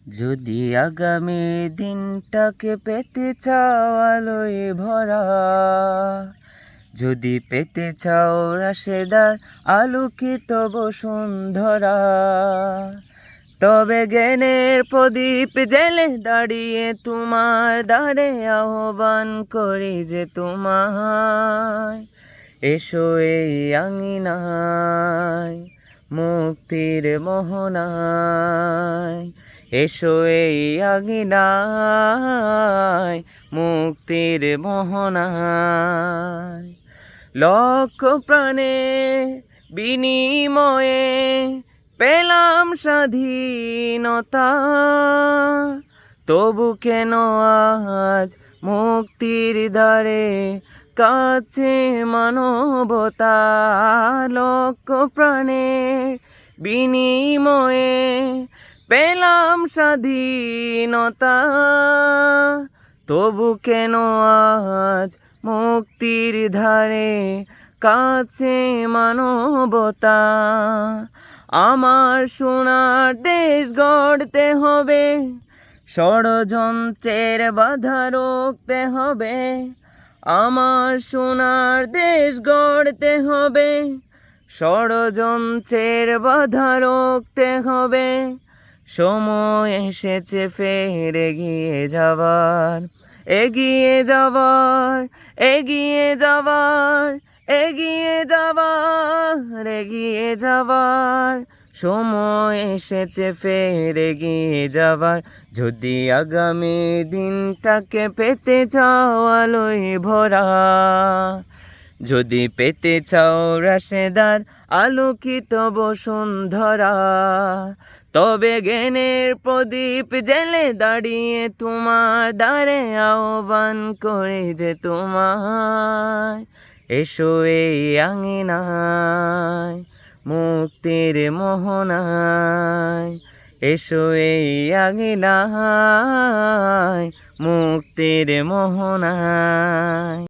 যদি আগামী দিনটাকে পেতে চাও আলোয় ভরা, যদি পেতে চাও রাশেদার আলোকিত বসুন্ধরা, তবে জ্ঞানের প্রদীপ জেলে দাঁড়িয়ে তোমার দ্বারে আহ্বান করি যে তোমায়, এসো এই আঙিনায় মুক্তির মোহনায়, এসো এই আঙিনায় মুক্তির মোহনায়। লক্ষ প্রাণের বিনিময়ে পেলাম স্বাধীনতা, তবু কেন আজ মুক্তির দ্বারে কাছে মানবতা। লক্ষ প্রাণের বিনিময়ে পেলাম স্বাধীনতা, তবু কেন আজ মুক্তির ধারে কাছে মানবতা। আমার সোনার দেশ গড়তে হবে, ষড়যন্ত্রের বাধা রুখতে হবে। আমার সোনার দেশ গড়তে হবে, ষড়যন্ত্রের বাধা রুখতে হবে। সময় এসেছে ফের এগিয়ে যাবার, এগিয়ে যাবার, এগিয়ে যাবার, এগিয়ে যাবার, এগিয়ে যাবার। সময় এসেছে ফের এগিয়ে যাবার। যদি আগামী দিনটাকে পেতে চাও আলোয় ভরা, যদি পেতে চাও রাশেদার আলোকিত বসুন্ধরা, তবে জ্ঞানের প্রদীপ জেলে দাঁড়িয়ে তোমার দ্বারে আহ্বান করে যে তোমায়, এসো এই আঙিনায় মুক্তির মোহনায়, এসো এই আঙিনায় মুক্তির মোহনায়।